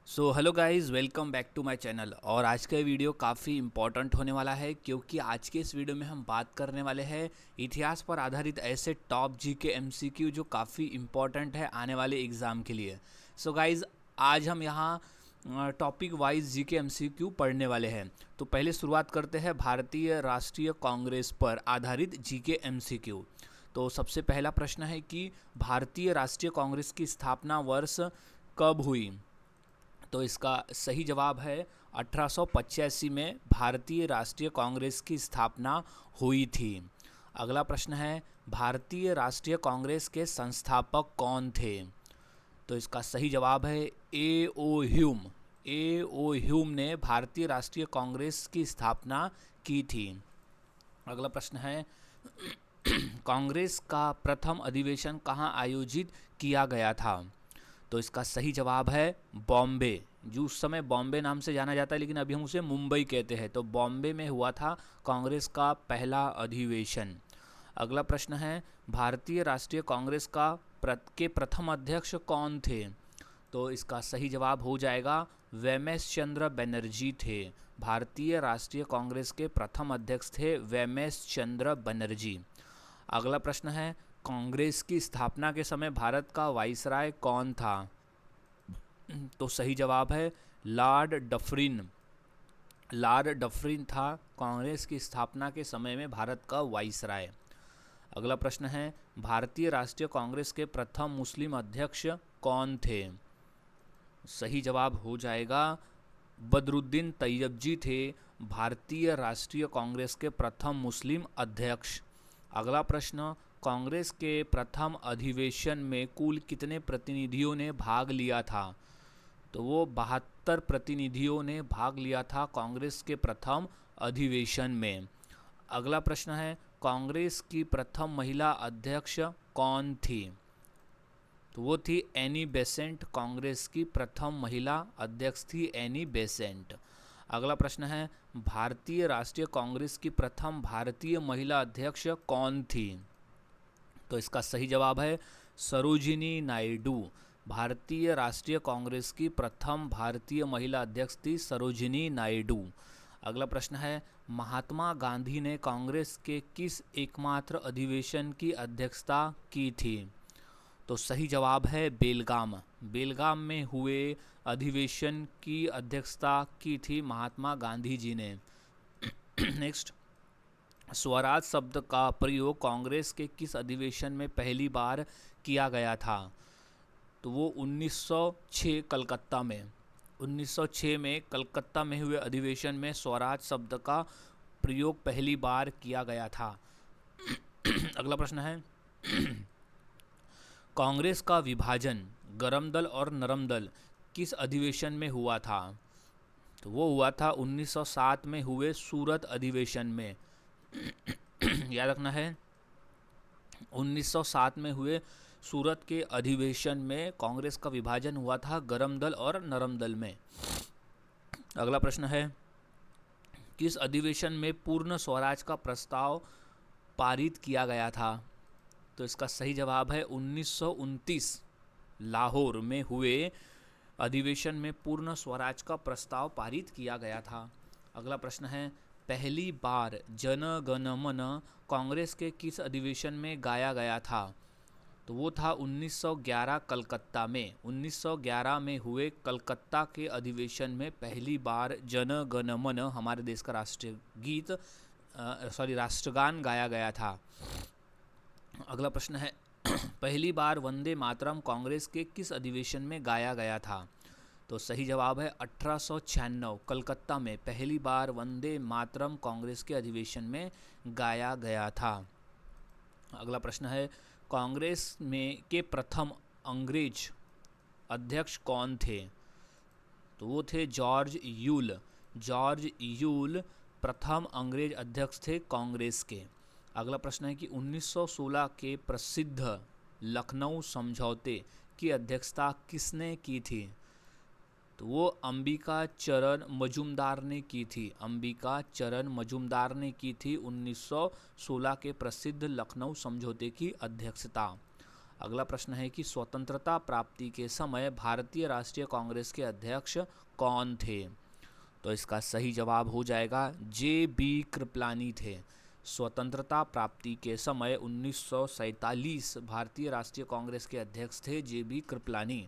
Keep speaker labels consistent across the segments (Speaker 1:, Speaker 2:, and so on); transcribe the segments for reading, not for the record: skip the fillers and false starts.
Speaker 1: So hello guys, welcome back to my channel. और आज का वीडियो काफ़ी इम्पॉर्टेंट होने वाला है क्योंकि आज के इस वीडियो में हम बात करने वाले हैं इतिहास पर आधारित ऐसे टॉप जीके एमसीक्यू जो काफ़ी इम्पॉर्टेंट है आने वाले एग्ज़ाम के लिए। सो गाइस, आज हम यहाँ टॉपिक वाइज जीके एमसीक्यू पढ़ने वाले हैं। तो पहले शुरुआत करते हैं भारतीय राष्ट्रीय कांग्रेस पर आधारित जीके एमसीक्यू। तो सबसे पहला प्रश्न है कि भारतीय राष्ट्रीय कांग्रेस की स्थापना वर्ष कब हुई। तो इसका सही जवाब है 1885 में भारतीय राष्ट्रीय कांग्रेस की स्थापना हुई थी। अगला प्रश्न है भारतीय राष्ट्रीय कांग्रेस के संस्थापक कौन थे। तो इसका सही जवाब है ए ओ ह्यूम। ए ओ ह्यूम ने भारतीय राष्ट्रीय कांग्रेस की स्थापना की थी। अगला प्रश्न है कांग्रेस का प्रथम अधिवेशन कहाँ आयोजित किया गया था। तो इसका सही जवाब है बॉम्बे। जो उस समय बॉम्बे नाम से जाना जाता है लेकिन अभी हम उसे मुंबई कहते हैं। तो बॉम्बे में हुआ था कांग्रेस का पहला अधिवेशन। अगला प्रश्न है भारतीय राष्ट्रीय कांग्रेस के प्रथम अध्यक्ष कौन थे। तो इसका सही जवाब हो जाएगा वेमेश चंद्र बनर्जी थे। भारतीय राष्ट्रीय कांग्रेस के प्रथम अध्यक्ष थे वेमेश चंद्र बनर्जी। अगला प्रश्न है कांग्रेस की स्थापना के समय भारत का वाइसराय कौन था। तो सही जवाब है लॉर्ड डफरिन। लॉर्ड डफरिन था कांग्रेस की स्थापना के समय में भारत का वाइसराय। अगला प्रश्न है भारतीय राष्ट्रीय कांग्रेस के प्रथम मुस्लिम अध्यक्ष कौन थे। सही जवाब हो जाएगा बदरुद्दीन तैयबजी थे भारतीय राष्ट्रीय कांग्रेस के प्रथम मुस्लिम अध्यक्ष। अगला प्रश्न कांग्रेस के प्रथम अधिवेशन में कुल कितने प्रतिनिधियों ने भाग लिया था। तो वो 72 प्रतिनिधियों ने भाग लिया था कांग्रेस के प्रथम अधिवेशन में। अगला प्रश्न है कांग्रेस की प्रथम महिला अध्यक्ष कौन थी। तो वो थी एनी बेसेंट। कांग्रेस की प्रथम महिला अध्यक्ष थी एनी बेसेंट। अगला प्रश्न है भारतीय राष्ट्रीय कांग्रेस की प्रथम भारतीय महिला अध्यक्ष कौन थी। तो इसका सही जवाब है सरोजिनी नायडू। भारतीय राष्ट्रीय कांग्रेस की प्रथम भारतीय महिला अध्यक्ष थी सरोजिनी नायडू। अगला प्रश्न है महात्मा गांधी ने कांग्रेस के किस एकमात्र अधिवेशन की अध्यक्षता की थी। तो सही जवाब है बेलगाम। बेलगाम में हुए अधिवेशन की अध्यक्षता की थी महात्मा गांधी जी ने। नेक्स्ट, स्वराज शब्द का प्रयोग कांग्रेस के किस अधिवेशन में पहली बार किया गया था। तो वो 1906 कलकत्ता में। 1906 में कलकत्ता में हुए अधिवेशन में स्वराज शब्द का प्रयोग पहली बार किया गया था। अगला प्रश्न है कांग्रेस का विभाजन गरम दल और नरम दल किस अधिवेशन में हुआ था। तो वो हुआ था 1907 में हुए सूरत अधिवेशन में। याद रखना है 1907 में हुए सूरत के अधिवेशन में कांग्रेस का विभाजन हुआ था गरम दल और नरम दल में। अगला प्रश्न है किस अधिवेशन में पूर्ण स्वराज का प्रस्ताव पारित किया गया था। तो इसका सही जवाब है 1929 लाहौर में हुए अधिवेशन में पूर्ण स्वराज का प्रस्ताव पारित किया गया था। अगला प्रश्न है पहली बार जन गण मन कांग्रेस के किस अधिवेशन में गाया गया था। तो वो था 1911 कलकत्ता में। 1911 में हुए कलकत्ता के अधिवेशन में पहली बार जन गण मन हमारे देश का राष्ट्रीय गीत राष्ट्रगान गाया गया था। अगला प्रश्न है पहली बार वंदे मातरम कांग्रेस के किस अधिवेशन में गाया गया था। तो सही जवाब है 1896 कलकत्ता में पहली बार वंदे मातरम कांग्रेस के अधिवेशन में गाया गया था। अगला प्रश्न है कांग्रेस में के प्रथम अंग्रेज अध्यक्ष कौन थे। तो वो थे जॉर्ज यूल। जॉर्ज यूल प्रथम अंग्रेज अध्यक्ष थे कांग्रेस के। अगला प्रश्न है कि 1916 के प्रसिद्ध लखनऊ समझौते की अध्यक्षता किसने की थी। तो वो अंबिका चरण मजूमदार ने की थी। अंबिका चरण मजूमदार ने की थी 1916 के प्रसिद्ध लखनऊ समझौते की अध्यक्षता। अगला प्रश्न है कि स्वतंत्रता प्राप्ति के समय भारतीय राष्ट्रीय कांग्रेस के अध्यक्ष कौन थे? तो इसका सही जवाब हो जाएगा जे.बी. कृपलानी थे। स्वतंत्रता प्राप्ति के समय 1947 भारतीय राष्ट्रीय कांग्रेस के अध्यक्ष थे जे.बी. कृपलानी।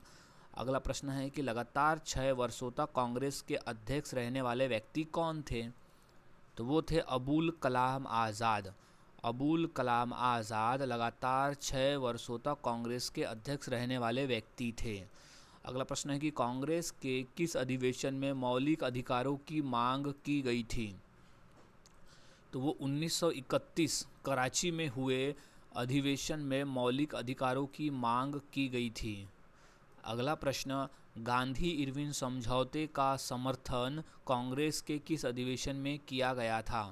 Speaker 1: अगला प्रश्न है कि लगातार 6 वर्षों तक कांग्रेस के अध्यक्ष रहने वाले व्यक्ति कौन थे? तो वो थे अबुल कलाम आज़ाद। अबुल कलाम आज़ाद लगातार 6 वर्षों तक कांग्रेस के अध्यक्ष रहने वाले व्यक्ति थे। अगला प्रश्न है कि कांग्रेस के किस अधिवेशन में मौलिक अधिकारों की मांग की गई थी? तो वो 1931 कराची में हुए अधिवेशन में मौलिक अधिकारों की मांग की गई थी। अगला प्रश्न, गांधी इरविन समझौते का समर्थन कांग्रेस के किस अधिवेशन में किया गया था?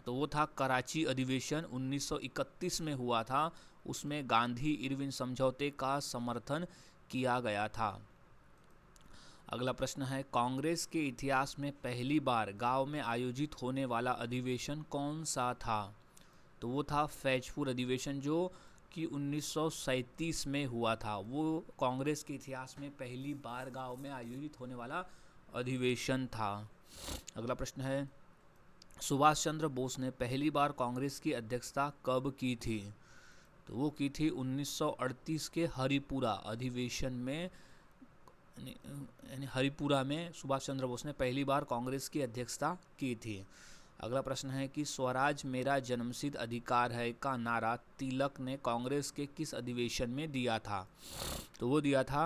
Speaker 1: तो वो था कराची अधिवेशन 1931 में हुआ था, उसमें गांधी इरविन समझौते का समर्थन किया गया था। अगला प्रश्न है, कांग्रेस के इतिहास में पहली बार गांव में आयोजित होने वाला अधिवेशन कौन सा था? तो वो था फैजपुर अधिवेशन, जो कि 1937 में हुआ था। वो कांग्रेस के इतिहास में पहली बार गांव में आयोजित होने वाला अधिवेशन था। अगला प्रश्न है, सुभाष चंद्र बोस ने पहली बार कांग्रेस की अध्यक्षता कब की थी? तो वो की थी 1938 के हरिपुरा अधिवेशन में, यानी हरिपुरा में सुभाष चंद्र बोस ने पहली बार कांग्रेस की अध्यक्षता की थी। अगला प्रश्न है कि स्वराज मेरा जन्मसिद्ध अधिकार है का नारा तिलक ने कांग्रेस के किस अधिवेशन में दिया था? तो वो दिया था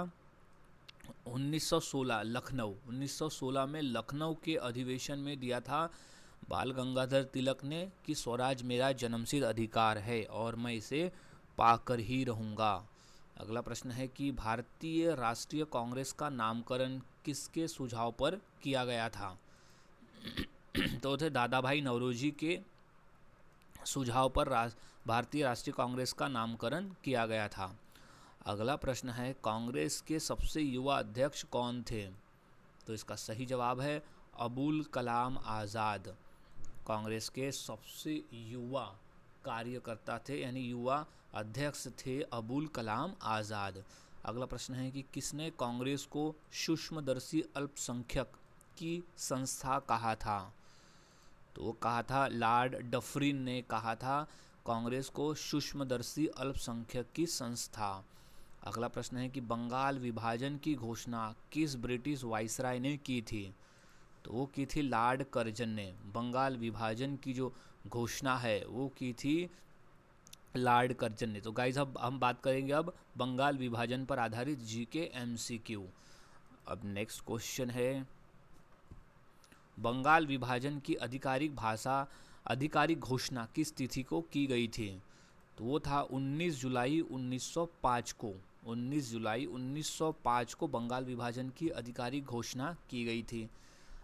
Speaker 1: 1916 लखनऊ, 1916 में लखनऊ के अधिवेशन में दिया था बाल गंगाधर तिलक ने कि स्वराज मेरा जन्मसिद्ध अधिकार है और मैं इसे पाकर ही रहूँगा। अगला प्रश्न है कि भारतीय राष्ट्रीय कांग्रेस का नामकरण किसके सुझाव पर किया गया था? तो थे दादा भाई नौरोजी के सुझाव पर भारतीय राष्ट्रीय कांग्रेस का नामकरण किया गया था। अगला प्रश्न है, कांग्रेस के सबसे युवा अध्यक्ष कौन थे? तो इसका सही जवाब है अबुल कलाम आज़ाद। कांग्रेस के सबसे युवा कार्यकर्ता थे, यानी युवा अध्यक्ष थे अबुल कलाम आज़ाद। अगला प्रश्न है कि किसने कांग्रेस को सूक्ष्मदर्शी अल्पसंख्यक की संस्था कहा था? तो वो कहा था लॉर्ड डफरिन ने कहा था कांग्रेस को सूक्ष्मदर्शी अल्पसंख्यक की संस्था। अगला प्रश्न है कि बंगाल विभाजन की घोषणा किस ब्रिटिश वाइसराय ने की थी? तो वो की थी लॉर्ड कर्जन ने। बंगाल विभाजन की जो घोषणा है वो की थी लॉर्ड कर्जन ने। तो गाइज अब हम बात करेंगे अब बंगाल विभाजन पर आधारित जीके एमसीक्यू। अब नेक्स्ट क्वेश्चन है, बंगाल विभाजन की आधिकारिक घोषणा किस तिथि को की गई थी? तो वो था 19 जुलाई 1905 को। 19 जुलाई 1905 को बंगाल विभाजन की आधिकारिक घोषणा की गई थी।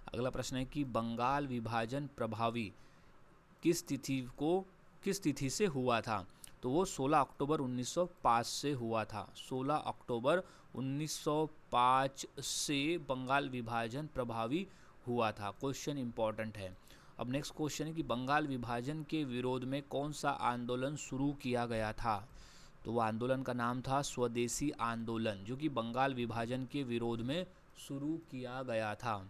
Speaker 1: अगला प्रश्न है कि बंगाल विभाजन प्रभावी किस तिथि से हुआ था? तो वो 16 अक्टूबर 1905 से हुआ था। 16 अक्टूबर 1905 से बंगाल विभाजन प्रभावी हुआ था। क्वेश्चन इंपॉर्टेंट है। अब नेक्स्ट क्वेश्चन है कि बंगाल विभाजन के विरोध में कौन सा आंदोलन शुरू किया गया था? तो वो आंदोलन का नाम था स्वदेशी आंदोलन, जो कि बंगाल विभाजन के विरोध में शुरू किया गया था।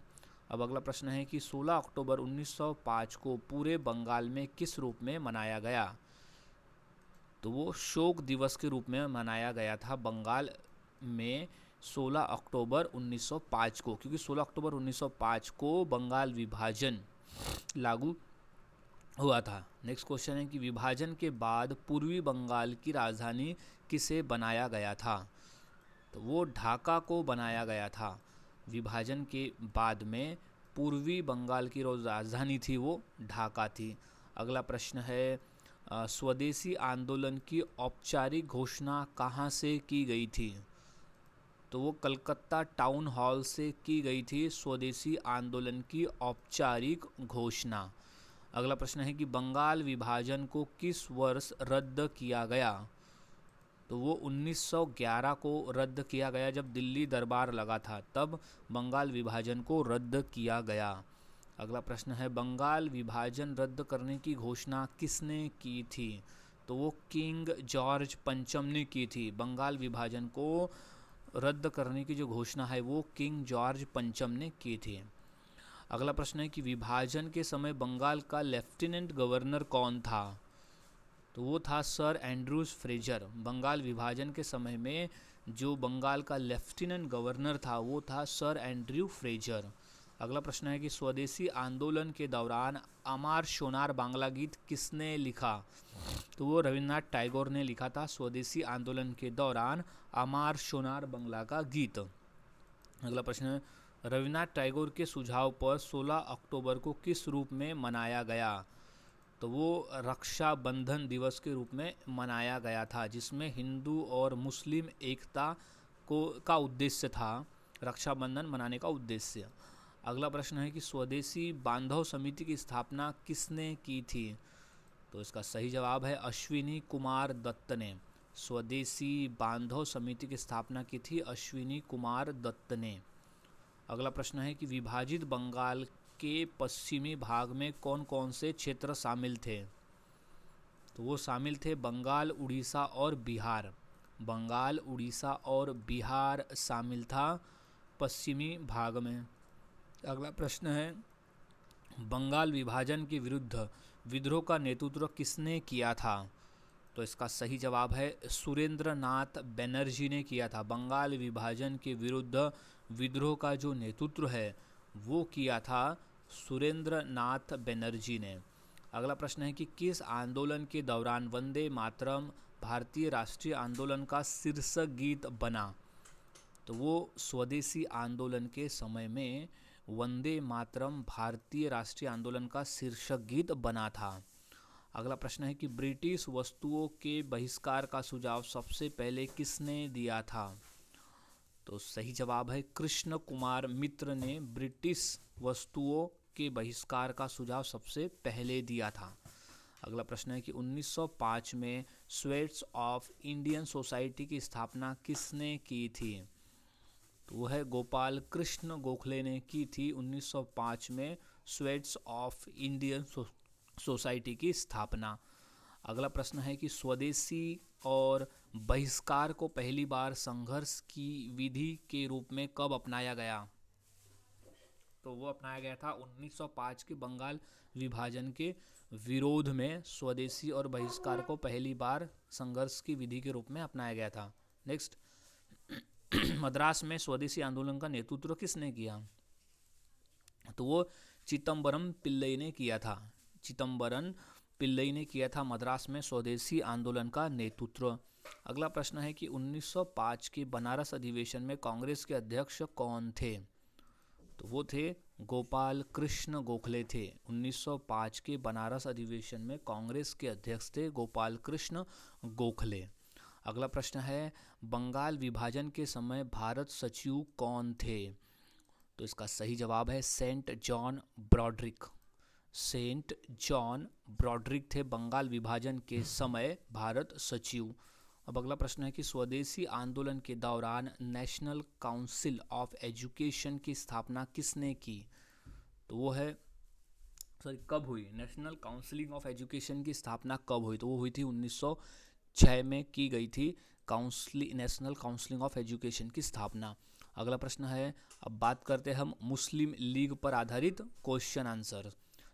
Speaker 1: अब अगला प्रश्न है कि 16 अक्टूबर 1905 को पूरे बंगाल में किस रूप में मनाया गया? तो वो शोक दिवस के रूप में मनाया गया था बंगाल में 16 अक्टूबर 1905 को, क्योंकि 16 अक्टूबर 1905 को बंगाल विभाजन लागू हुआ था। नेक्स्ट क्वेश्चन है कि विभाजन के बाद पूर्वी बंगाल की राजधानी किसे बनाया गया था? तो वो ढाका को बनाया गया था। विभाजन के बाद में पूर्वी बंगाल की राजधानी थी वो ढाका थी। अगला प्रश्न है, स्वदेशी आंदोलन की औपचारिक घोषणा कहाँ से की गई थी? तो वो कलकत्ता टाउन हॉल से की गई थी स्वदेशी आंदोलन की औपचारिक घोषणा। अगला प्रश्न है कि बंगाल विभाजन को किस वर्ष रद्द किया गया? तो वो 1911 को रद्द किया गया, जब दिल्ली दरबार लगा था तब बंगाल विभाजन को रद्द किया गया। अगला प्रश्न है, बंगाल विभाजन रद्द करने की घोषणा किसने की थी? तो वो किंग जॉर्ज पंचम ने की थी। बंगाल विभाजन को रद्द करने की जो घोषणा है वो किंग जॉर्ज पंचम ने की थी। अगला प्रश्न है कि विभाजन के समय बंगाल का लेफ्टिनेंट गवर्नर कौन था? तो वो था सर एंड्रूज फ्रेजर। बंगाल विभाजन के समय में जो बंगाल का लेफ्टिनेंट गवर्नर था वो था सर एंड्रयू फ्रेजर। अगला प्रश्न है कि स्वदेशी आंदोलन के दौरान अमार सोनार बांग्ला गीत किसने लिखा? तो वो रविन्द्रनाथ टैगोर ने लिखा था स्वदेशी आंदोलन के दौरान अमार सोनार बांग्ला का गीत। अगला प्रश्न है रविन्द्रनाथ टैगोर के सुझाव पर 16 अक्टूबर को किस रूप में मनाया गया? तो वो रक्षाबंधन दिवस के रूप में मनाया गया था, जिसमें हिंदू और मुस्लिम एकता का उद्देश्य था, रक्षाबंधन मनाने का उद्देश्य। अगला प्रश्न है कि स्वदेशी बांधव समिति की स्थापना किसने की थी? तो इसका सही जवाब है अश्विनी कुमार दत्त ने। स्वदेशी बांधव समिति की स्थापना की थी अश्विनी कुमार दत्त ने। अगला प्रश्न है कि विभाजित बंगाल के पश्चिमी भाग में कौन कौन से क्षेत्र शामिल थे? तो वो शामिल थे बंगाल, उड़ीसा और बिहार। बंगाल, उड़ीसा और बिहार शामिल था पश्चिमी भाग में। अगला प्रश्न है बंगाल विभाजन के विरुद्ध विद्रोह का नेतृत्व किसने किया था? तो इसका सही जवाब है सुरेंद्र नाथ बनर्जी ने किया था। बंगाल विभाजन के विरुद्ध विद्रोह का जो नेतृत्व है वो किया था सुरेंद्र नाथ बनर्जी ने। अगला प्रश्न है कि किस आंदोलन के दौरान वंदे मातरम भारतीय राष्ट्रीय आंदोलन का शीर्षक गीत बना? तो वो स्वदेशी आंदोलन के समय में वंदे मातरम भारतीय राष्ट्रीय आंदोलन का शीर्षक गीत बना था। अगला प्रश्न है कि ब्रिटिश वस्तुओं के बहिष्कार का सुझाव सबसे पहले किसने दिया था? तो सही जवाब है कृष्ण कुमार मित्र ने ब्रिटिश वस्तुओं के बहिष्कार का सुझाव सबसे पहले दिया था। अगला प्रश्न है कि 1905 में स्वेट्स ऑफ इंडियन सोसाइटी की स्थापना किसने की थी? तो वो है गोपाल कृष्ण गोखले ने की थी 1905 में स्वेट्स ऑफ इंडियन सोसाइटी की स्थापना। अगला प्रश्न है कि स्वदेशी और बहिष्कार को पहली बार संघर्ष की विधि के रूप में कब अपनाया गया? तो वो अपनाया गया था 1905 के बंगाल विभाजन के विरोध में स्वदेशी और बहिष्कार को पहली बार संघर्ष की विधि के रूप में अपनाया गया था। नेक्स्ट मद्रास में स्वदेशी आंदोलन का नेतृत्व किसने किया? तो वो चिदम्बरम पिल्लई ने किया था। चिदम्बरम पिल्लई ने किया था मद्रास में स्वदेशी आंदोलन का नेतृत्व। अगला प्रश्न है कि 1905 के बनारस अधिवेशन में कांग्रेस के अध्यक्ष कौन थे? तो वो थे गोपाल कृष्ण गोखले थे। 1905 के बनारस अधिवेशन में कांग्रेस के अध्यक्ष थे गोपाल कृष्ण गोखले। अगला प्रश्न है बंगाल विभाजन के समय भारत सचिव कौन थे? तो इसका सही जवाब है Saint John Brodrick. Saint John Brodrick थे बंगाल विभाजन के समय भारत सचिव। अब अगला प्रश्न है कि स्वदेशी आंदोलन के दौरान नेशनल काउंसिल ऑफ एजुकेशन की स्थापना किसने की? तो वो है कब हुई? नेशनल काउंसिलिंग ऑफ एजुकेशन की स्थापना कब हुई? तो वो हुई थी 1906 में की गई थी नेशनल काउंसिलिंग ऑफ एजुकेशन की स्थापना। अगला प्रश्न है अब बात करते हैं हम मुस्लिम लीग पर आधारित क्वेश्चन आंसर।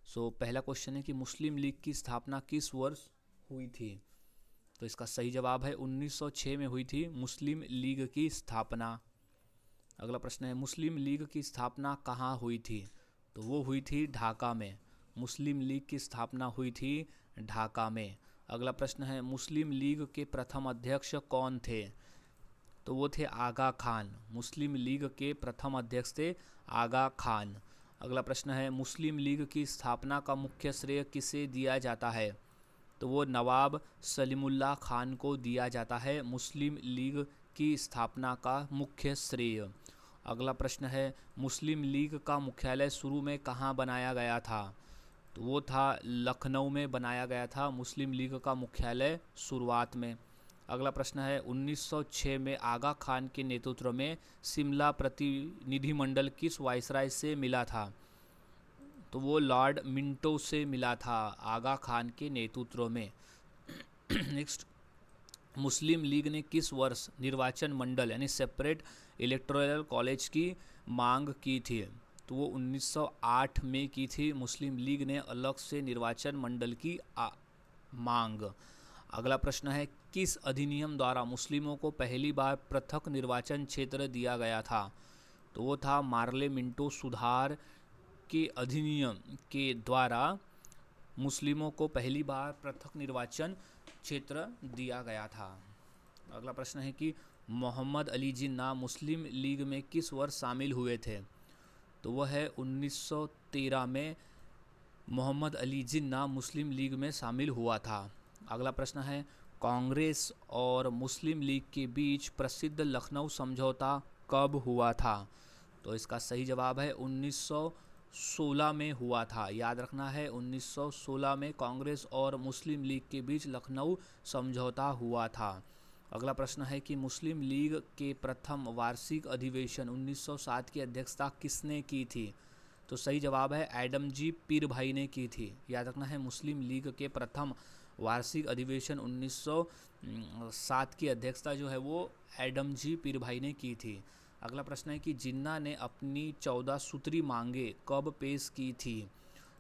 Speaker 1: पहला क्वेश्चन है कि मुस्लिम लीग की स्थापना किस वर्ष हुई थी? तो इसका सही जवाब है 1906 में हुई थी मुस्लिम लीग की स्थापना। अगला प्रश्न है मुस्लिम लीग की स्थापना कहाँ हुई थी? तो वो हुई थी ढाका में। मुस्लिम लीग की स्थापना हुई थी ढाका में। अगला प्रश्न है मुस्लिम लीग के प्रथम अध्यक्ष कौन थे? तो वो थे आगा खान। मुस्लिम लीग के प्रथम अध्यक्ष थे आगा खान। अगला प्रश्न है मुस्लिम लीग की स्थापना का मुख्य श्रेय किसे दिया जाता है? तो वो नवाब सलीमुल्लाह खान को दिया जाता है मुस्लिम लीग की स्थापना का मुख्य श्रेय। अगला प्रश्न है मुस्लिम लीग का मुख्यालय शुरू में कहाँ बनाया गया था? तो वो था लखनऊ में बनाया गया था मुस्लिम लीग का मुख्यालय शुरुआत में। अगला प्रश्न है 1906 में आगा खान के नेतृत्व में शिमला प्रतिनिधिमंडल किस वायसराय से मिला था? तो वो लॉर्ड मिंटो से मिला था आगा खान के नेतृत्व में। नेक्स्ट, मुस्लिम लीग ने किस वर्ष निर्वाचन मंडल यानी सेपरेट इलेक्टोरल कॉलेज की मांग की थी? तो वो 1908 में की थी मुस्लिम लीग ने अलग से निर्वाचन मंडल की मांग। अगला प्रश्न है, किस अधिनियम द्वारा मुस्लिमों को पहली बार पृथक निर्वाचन क्षेत्र दिया गया था? तो वो था मार्ले मिंटो सुधार के अधिनियम के द्वारा मुस्लिमों को पहली बार पृथक निर्वाचन क्षेत्र दिया गया था। अगला प्रश्न है कि मोहम्मद अली जिन्ना मुस्लिम लीग में किस वर्ष शामिल हुए थे? तो वह है 1913 में मोहम्मद अली जिन्ना मुस्लिम लीग में शामिल हुआ था। अगला प्रश्न है, कांग्रेस और मुस्लिम लीग के बीच प्रसिद्ध लखनऊ समझौता कब हुआ था? तो इसका सही जवाब है 1916 में हुआ था। याद रखना है, 1916 में कांग्रेस और मुस्लिम लीग के बीच लखनऊ समझौता हुआ था। अगला प्रश्न है कि मुस्लिम लीग के प्रथम वार्षिक अधिवेशन 1907 की अध्यक्षता किसने की थी? तो सही जवाब है एडम जी पीर भाई ने की थी। याद रखना है, मुस्लिम लीग के प्रथम वार्षिक अधिवेशन 1907 की अध्यक्षता जो है वो एडम जी पीर भाई ने की थी। अगला प्रश्न है कि जिन्ना ने अपनी 14 सूत्री मांगे कब पेश की थी?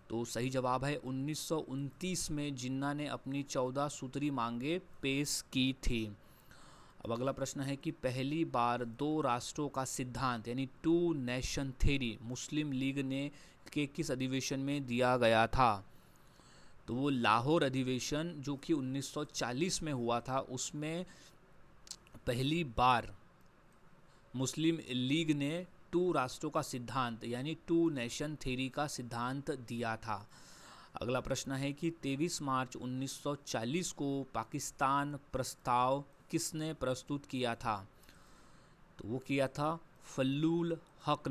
Speaker 1: तो सही जवाब है 1929 में जिन्ना ने अपनी 14 सूत्री मांगे पेश की थी। अब अगला प्रश्न है कि पहली बार दो राष्ट्रों का सिद्धांत यानी two nation theory Muslim League ने के किस अधिवेशन में दिया गया था? तो वो लाहौर अधिवेशन जो कि 1940 में हुआ था, उसमें पहली बार मुस्लिम लीग ने टू राष्ट्रों का सिद्धांत यानी टू नेशन थ्योरी का सिद्धांत दिया था। अगला प्रश्न है कि 23 मार्च 1940 को पाकिस्तान प्रस्ताव किसने प्रस्तुत किया था? तो वो किया था फजलुल हक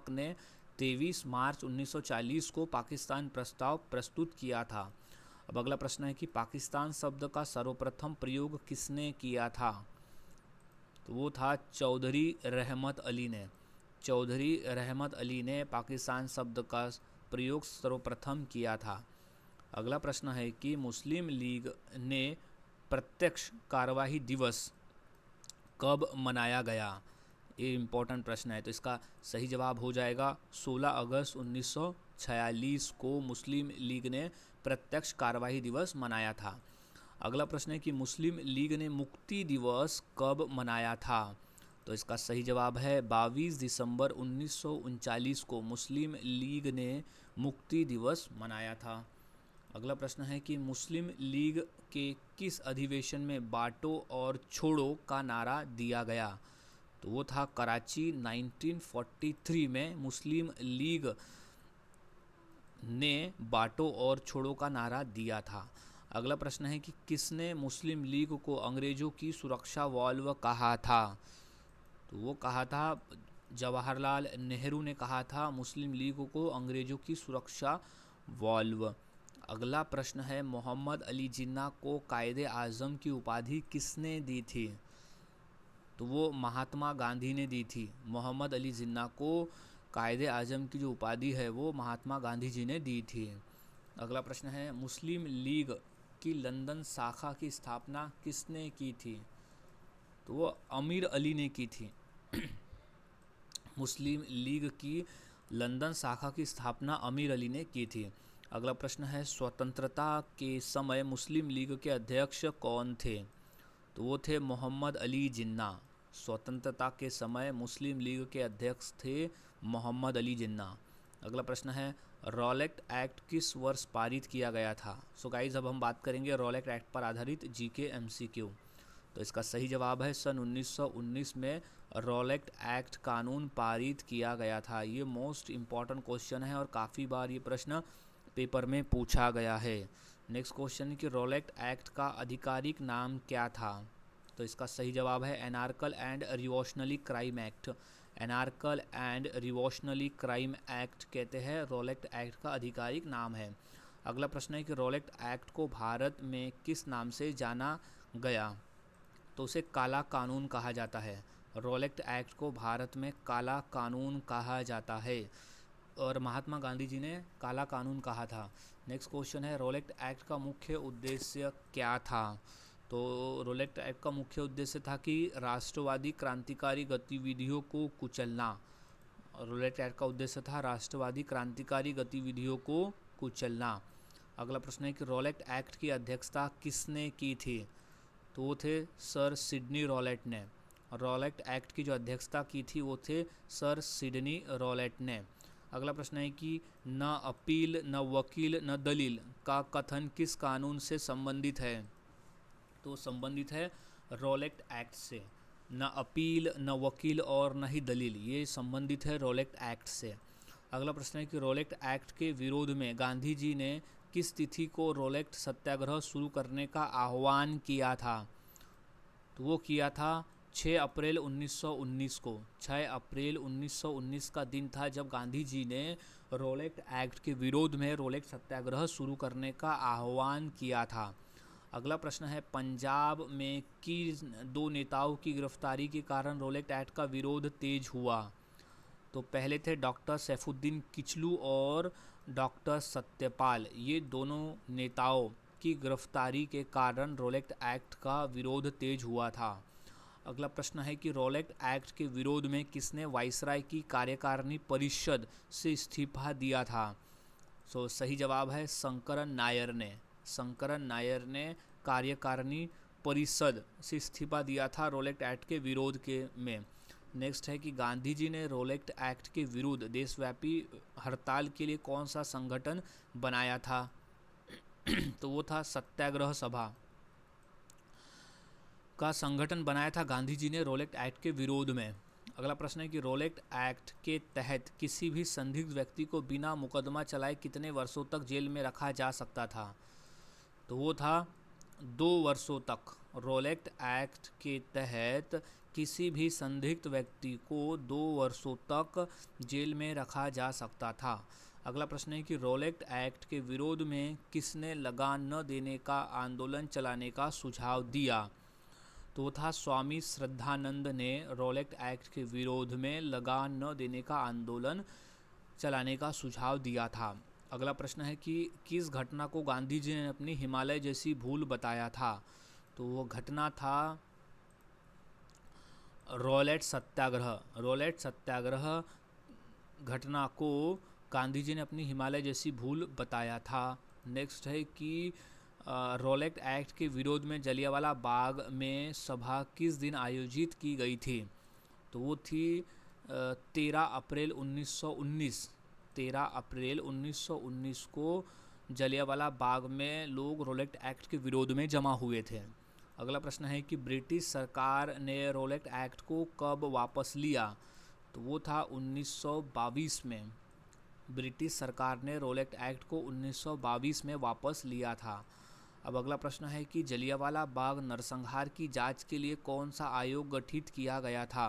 Speaker 1: ने 23 मार्च 1940 को पाकिस्तान प्रस्ताव प्रस्तुत किया था। अब अगला प्रश्न है कि पाकिस्तान शब्द का सर्वप्रथम प्रयोग किसने किया था? तो वो था चौधरी रहमत अली ने पाकिस्तान शब्द का प्रयोग सर्वप्रथम किया था। अगला प्रश्न है कि मुस्लिम लीग ने प्रत्यक्ष कार्यवाही दिवस कब मनाया गया? ये इम्पोर्टेंट प्रश्न है, तो इसका सही जवाब हो जाएगा 16 अगस्त 1946 को मुस्लिम लीग ने प्रत्यक्ष कार्यवाही दिवस मनाया था। अगला प्रश्न है कि मुस्लिम लीग ने मुक्ति दिवस कब मनाया था? तो इसका सही जवाब है 22 दिसंबर 1939 को मुस्लिम लीग ने मुक्ति दिवस मनाया था। अगला प्रश्न है कि मुस्लिम लीग के किस अधिवेशन में बांटो और छोड़ो का नारा दिया गया? तो वो था कराची 1943 में मुस्लिम लीग ने बांटो और छोड़ो का नारा दिया था। अगला प्रश्न है कि किसने मुस्लिम लीग को अंग्रेजों की सुरक्षा वाल्व कहा था? तो वो कहा था जवाहरलाल नेहरू ने कहा था मुस्लिम लीग को अंग्रेजों की सुरक्षा वाल्व। अगला प्रश्न है मोहम्मद अली जिन्ना को कायदे आज़म की उपाधि किसने दी थी? तो वो महात्मा गांधी ने दी थी। मोहम्मद अली जिन्ना को कायदे आज़म की जो उपाधि है वो महात्मा गांधी जी ने दी थी। अगला प्रश्न है मुस्लिम लीग की लंदन शाखा की स्थापना किसने की थी? तो वो अमीर अली ने की थी। मुस्लिम लीग की लंदन शाखा की स्थापना अमीर अली ने की थी। अगला प्रश्न है स्वतंत्रता के समय मुस्लिम लीग के अध्यक्ष कौन थे? तो वो थे मोहम्मद अली जिन्ना। स्वतंत्रता के समय मुस्लिम लीग के अध्यक्ष थे मोहम्मद अली जिन्ना। अगला प्रश्न है रॉलेट एक्ट किस वर्ष पारित किया गया था? सो गाइज अब हम बात करेंगे रॉलेट एक्ट पर आधारित जीके एमसीक्यू। तो इसका सही जवाब है सन 1919 में रॉलेट एक्ट कानून पारित किया गया था। ये मोस्ट इम्पॉर्टेंट क्वेश्चन है और काफ़ी बार ये प्रश्न पेपर में पूछा गया है। नेक्स्ट क्वेश्चन कि रॉलेट एक्ट का आधिकारिक नाम क्या था? तो इसका सही जवाब है anarchical and revolutionary crime act. Anarchical and revolutionary crime act कहते हैं रॉलेट एक्ट का आधिकारिक नाम है। अगला प्रश्न है कि रॉलेट एक्ट को भारत में किस नाम से जाना गया? तो उसे काला कानून कहा जाता है। रॉलेट एक्ट को भारत में काला कानून कहा जाता है और महात्मा गांधी जी ने काला कानून कहा था। नेक्स्ट क्वेश्चन है रोलेट एक्ट का मुख्य उद्देश्य क्या था। तो रोलेट एक्ट का मुख्य उद्देश्य था कि राष्ट्रवादी क्रांतिकारी गतिविधियों को कुचलना। रोलेट एक्ट का उद्देश्य था राष्ट्रवादी क्रांतिकारी गतिविधियों को कुचलना। अगला प्रश्न है कि रोलेट एक्ट की अध्यक्षता किसने की थी। तो वो थे सर सिडनी रोलेट ने। रोलेट एक्ट की जो अध्यक्षता की थी वो थे सर सिडनी रोलेट ने। अगला प्रश्न है कि न अपील न वकील न दलील का कथन किस कानून से संबंधित है। तो संबंधित है रोलेट एक्ट से। न अपील न वकील और न ही दलील, ये संबंधित है रोलेट एक्ट से। अगला प्रश्न है कि रोलेट एक्ट के विरोध में गांधी जी ने किस तिथि को रोलेट सत्याग्रह शुरू करने का आह्वान किया था। तो वो किया था 6 अप्रैल 1919 को। 6 अप्रैल 1919 का दिन था जब गांधी जी ने रोलेट एक्ट के विरोध में रोलेट सत्याग्रह शुरू करने का आह्वान किया था। अगला प्रश्न है पंजाब में किस 2 नेताओं की गिरफ्तारी के कारण रोलेट एक्ट का विरोध तेज हुआ। तो पहले थे डॉक्टर सैफुद्दीन किचलू और डॉक्टर सत्यपाल। ये दोनों नेताओं की गिरफ्तारी के कारण रोलेट एक्ट का विरोध तेज हुआ था। अगला प्रश्न है कि रोलेट एक्ट के विरोध में किसने वाइसराय की कार्यकारिणी परिषद से इस्तीफा दिया था। सही जवाब है शंकरन नायर ने। शंकरन नायर ने कार्यकारिणी परिषद से इस्तीफा दिया था रोलेट एक्ट के विरोध के में। नेक्स्ट है कि गांधी जी ने रोलेट एक्ट के विरुद्ध देशव्यापी हड़ताल के लिए कौन सा संगठन बनाया था। तो वो था सत्याग्रह सभा का संगठन बनाया था गांधी जी ने रोलेट एक्ट के विरोध में। अगला प्रश्न है कि रोलेट एक्ट के तहत किसी भी संदिग्ध व्यक्ति को बिना मुकदमा चलाए कितने वर्षों तक जेल में रखा जा सकता था। तो वो था 2 वर्षों तक। रोलेट एक्ट के तहत किसी भी संदिग्ध व्यक्ति को 2 वर्षों तक जेल में रखा जा सकता था। अगला प्रश्न है कि रोलेट एक्ट के विरोध में किसने लगान न देने का आंदोलन चलाने का सुझाव दिया। तो था स्वामी श्रद्धानंद ने रोलेट एक्ट के विरोध में लगान न देने का आंदोलन चलाने का सुझाव दिया था। अगला प्रश्न है कि किस घटना को गांधी जी ने अपनी हिमालय जैसी भूल बताया था। तो वो घटना था रोलेट सत्याग्रह। रोलेट सत्याग्रह घटना को गांधी जी ने अपनी हिमालय जैसी भूल बताया था। नेक्स्ट है कि रोलेट एक्ट के विरोध में जलियांवाला बाग में सभा किस दिन आयोजित की गई थी। तो वो थी 13 अप्रैल 1919। 13 अप्रैल 1919 को जलियांवाला बाग में लोग रोलेट एक्ट के विरोध में जमा हुए थे। अगला प्रश्न है कि ब्रिटिश सरकार ने रोलेट एक्ट को कब वापस लिया। तो वो था 1922 में। ब्रिटिश सरकार ने रोलेट एक्ट को 1922 में वापस लिया था। अब अगला प्रश्न है कि जलियांवाला बाग नरसंहार की जांच के लिए कौन सा आयोग गठित किया गया था।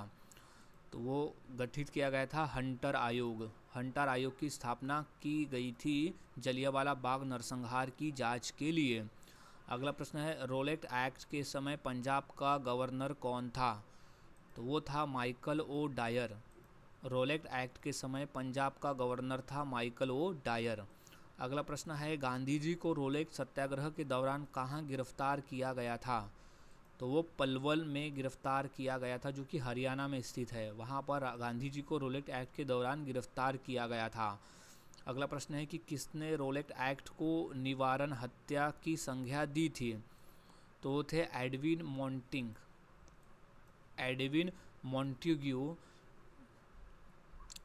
Speaker 1: तो वो गठित किया गया था हंटर आयोग। हंटर आयोग की स्थापना की गई थी जलियांवाला बाग नरसंहार की जांच के लिए। अगला प्रश्न है रोलेट एक्ट के समय पंजाब का गवर्नर कौन था। तो वो था Michael O'Dwyer. Rowlatt Act के समय पंजाब का गवर्नर था माइकल ओ डायर। अगला प्रश्न है गांधी जी को रोलेट सत्याग्रह के दौरान कहाँ गिरफ्तार किया गया था। तो वो पलवल में गिरफ्तार किया गया था जो कि हरियाणा में स्थित है। वहाँ पर गांधी जी को रोलेट एक्ट के दौरान गिरफ्तार किया गया था। अगला प्रश्न है कि किसने रोलेट एक्ट को निवारण हत्या की संज्ञा दी थी। तो वो थे एडविन मॉन्टिंग। एडविन मॉन्टेग्यू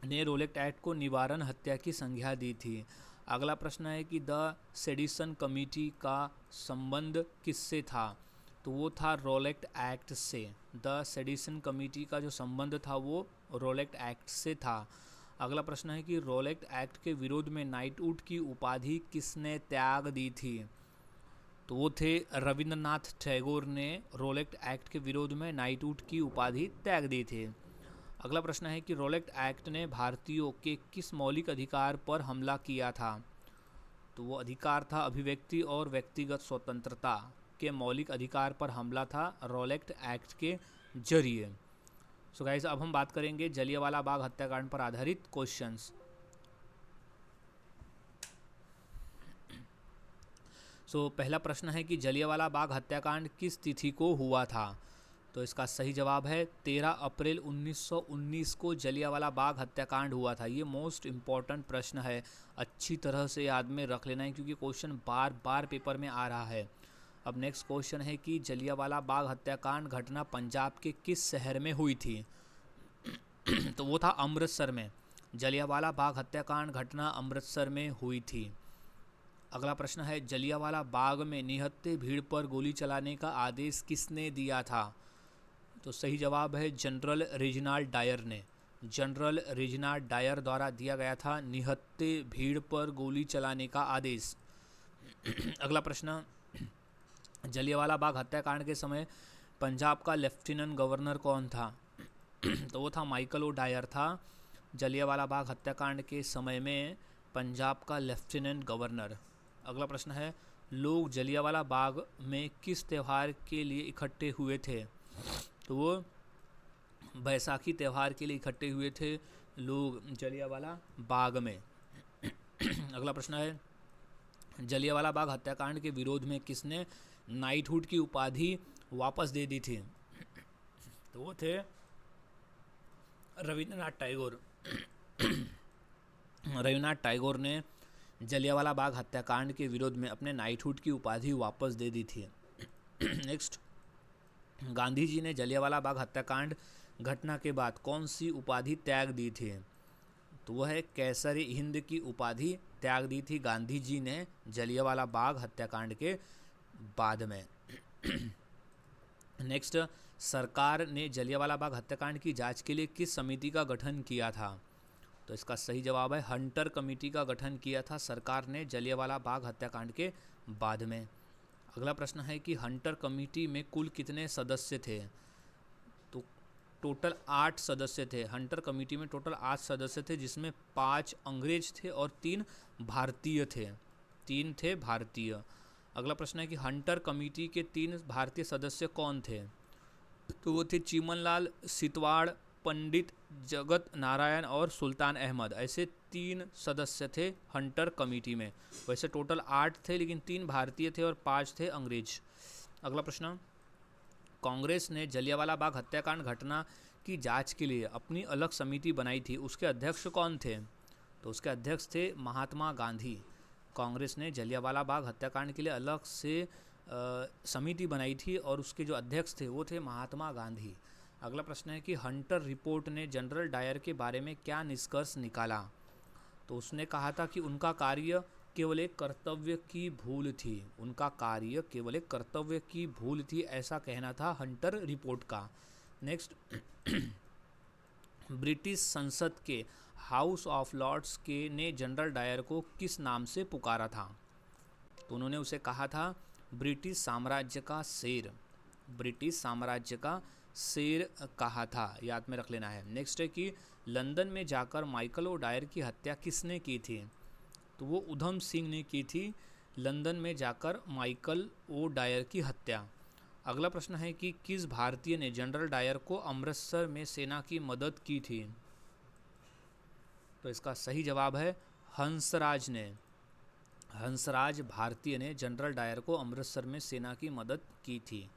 Speaker 1: ने रोलेट एक्ट को निवारण हत्या की संज्ञा दी थी। अगला प्रश्न है कि द सेडिशन कमेटी का संबंध किससे था। तो वो था रोलेट एक्ट से। द सेडिशन कमेटी का जो संबंध था वो रोलेट एक्ट से था। अगला प्रश्न है कि रोलेट एक्ट के विरोध में नाइटहुड की उपाधि किसने त्याग दी थी। तो वो थे रविंद्रनाथ टैगोर ने रोलेट एक्ट के विरोध में नाइटहुड की उपाधि त्याग दी थी। अगला प्रश्न है कि रोलेट एक्ट ने भारतीयों के किस मौलिक अधिकार पर हमला किया था। तो वो अधिकार था अभिव्यक्ति और व्यक्तिगत स्वतंत्रता के मौलिक अधिकार पर हमला था रोलेट एक्ट के जरिए। सो गाइस अब हम बात करेंगे जलियांवाला बाग हत्याकांड पर आधारित क्वेश्चंस। सो पहला प्रश्न है कि जलियांवाला बाग हत्याकांड किस तिथि को हुआ था। तो इसका सही जवाब है 13 अप्रैल 1919 को जलियांवाला बाग हत्याकांड हुआ था। ये मोस्ट इम्पॉर्टेंट प्रश्न है, अच्छी तरह से याद में रख लेना है क्योंकि क्वेश्चन बार बार पेपर में आ रहा है। अब नेक्स्ट क्वेश्चन है कि जलियांवाला बाग हत्याकांड घटना पंजाब के किस शहर में हुई थी। तो वो था अमृतसर में। जलियांवाला बाग हत्याकांड घटना अमृतसर में हुई थी। अगला प्रश्न है जलियांवाला बाग में निहत्थे भीड़ पर गोली चलाने का आदेश किसने दिया था। तो सही जवाब है जनरल रेजिनाल्ड डायर ने। जनरल रेजिनाल्ड डायर द्वारा दिया गया था निहत्थे भीड़ पर गोली चलाने का आदेश। अगला प्रश्न, जलियांवाला बाग हत्याकांड के समय पंजाब का लेफ्टिनेंट गवर्नर कौन था। तो वो था माइकल ओ डायर था। जलियांवाला बाग हत्याकांड के समय में पंजाब का लेफ्टिनेंट गवर्नर। अगला प्रश्न है लोग जलियांवाला बाग में किस त्यौहार के लिए इकट्ठे हुए थे। तो वो बैसाखी त्यौहार के लिए इकट्ठे हुए थे लोग जलियांवाला बाग में। अगला प्रश्न है जलियांवाला बाग हत्याकांड के विरोध में किसने नाइटहुड की उपाधि वापस दे दी थी। तो वो थे रविंद्रनाथ टैगोर। रविन्द्रनाथ टैगोर ने जलियांवाला बाग हत्याकांड के विरोध में अपने नाइटहुड की उपाधि वापस दे दी थी। नेक्स्ट, गांधी जी ने जलियांवाला बाग हत्याकांड घटना के बाद कौन सी उपाधि त्याग दी थी। तो वह है कैसर हिंद की उपाधि त्याग दी थी गांधी जी ने जलियांवाला बाग हत्याकांड के बाद में। नेक्स्ट, सरकार ने जलियांवाला बाग हत्याकांड की जांच के लिए किस समिति का गठन किया था। तो इसका सही जवाब है हंटर कमेटी का गठन किया था सरकार ने जलियांवाला बाग हत्याकांड के बाद में। अगला प्रश्न है कि हंटर कमेटी में कुल कितने सदस्य थे। तो टोटल 8 सदस्य थे। हंटर कमेटी में टोटल 8 सदस्य थे जिसमें 5 अंग्रेज थे और 3 भारतीय थे। 3 थे भारतीय। अगला प्रश्न है कि हंटर कमेटी के 3 भारतीय सदस्य कौन थे। तो वो थे चीमनलाल सितवाड़, पंडित जगत नारायण और सुल्तान अहमद। ऐसे 3 सदस्य थे हंटर कमेटी में। वैसे टोटल 8 थे लेकिन 3 भारतीय थे और 5 थे अंग्रेज। अगला प्रश्न, कांग्रेस ने जलियांवाला बाग हत्याकांड घटना की जांच के लिए अपनी अलग समिति बनाई थी, उसके अध्यक्ष कौन थे। तो उसके अध्यक्ष थे महात्मा गांधी। कांग्रेस ने जलियांवाला बाग हत्याकांड के लिए अलग से समिति बनाई थी और उसके जो अध्यक्ष थे वो थे महात्मा गांधी। अगला प्रश्न है कि हंटर रिपोर्ट ने जनरल डायर के बारे में क्या निष्कर्ष निकाला। तो उसने कहा था कि उनका कार्य केवल एक कर्तव्य की भूल थी। उनका कार्य केवल एक कर्तव्य की भूल थी, ऐसा कहना था हंटर रिपोर्ट का। नेक्स्ट, ब्रिटिश संसद के हाउस ऑफ लॉर्ड्स के ने जनरल डायर को किस नाम से पुकारा था। तो उन्होंने उसे कहा था ब्रिटिश साम्राज्य का शेर। ब्रिटिश साम्राज्य का शेर कहा था, याद में रख लेना है। नेक्स्ट है कि लंदन में जाकर माइकल ओ डायर की हत्या किसने की थी। तो वो उधम सिंह ने की थी लंदन में जाकर माइकल ओ डायर की हत्या। अगला प्रश्न है कि किस भारतीय ने जनरल डायर को अमृतसर में सेना की मदद की थी। तो इसका सही जवाब है हंसराज ने। हंसराज भारतीय ने जनरल डायर को अमृतसर में सेना की मदद की थी।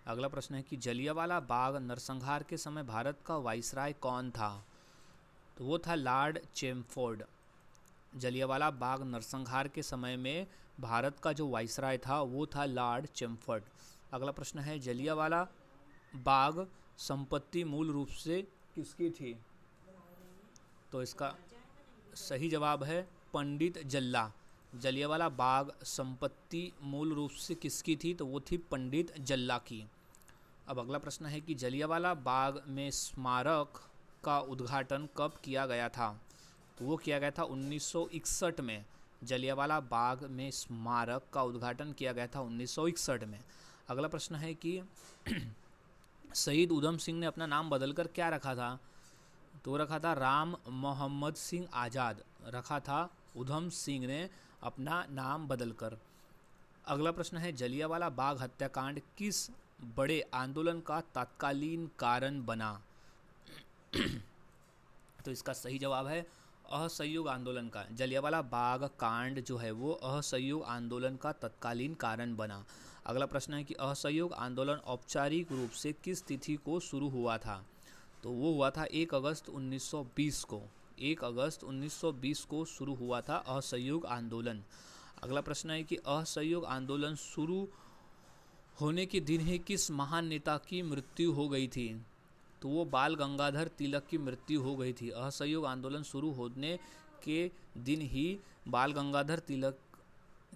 Speaker 1: अगला प्रश्न है कि जलियांवाला बाग नरसंहार के समय भारत का वाइसराय कौन था। तो वो था लॉर्ड चैमफोर्ड। जलियांवाला बाग नरसंहार के समय में भारत का जो वाइसराय था वो था लॉर्ड चैमफोर्ड। अगला प्रश्न है जलियांवाला बाग संपत्ति मूल रूप से किसकी थी। तो इसका सही जवाब है पंडित जल्ला। जलियांवाला बाग संपत्ति मूल रूप से किसकी थी। तो वो थी पंडित जल्ला की। अब अगला प्रश्न है कि जलियांवाला बाग में स्मारक का उद्घाटन कब किया गया था। तो वो किया गया था 1961 में। जलियांवाला बाग में स्मारक का उद्घाटन किया गया था 1961 में। अगला प्रश्न है कि शहीद उधम सिंह ने अपना नाम बदलकर क्या रखा था। तो रखा था राम मोहम्मद सिंह आज़ाद रखा था उधम सिंह ने अपना नाम बदलकर। अगला प्रश्न है जलियांवाला बाग हत्याकांड किस बड़े आंदोलन का तत्कालीन कारण बना। तो इसका सही जवाब है असहयोग आंदोलन का, जलियांवाला बाग कांड जो है वो असहयोग आंदोलन का तत्कालीन कारण बना। अगला प्रश्न है कि असहयोग आंदोलन औपचारिक रूप से किस तिथि को शुरू हुआ था? तो वो हुआ था 1 अगस्त 1920 को। 1 अगस्त 1920 को शुरू हुआ था असहयोग आंदोलन। अगला प्रश्न है कि असहयोग आंदोलन शुरू होने के दिन ही किस महान नेता की मृत्यु हो गई थी? तो वो बाल गंगाधर तिलक की मृत्यु हो गई थी। असहयोग आंदोलन शुरू होने के दिन ही बाल गंगाधर तिलक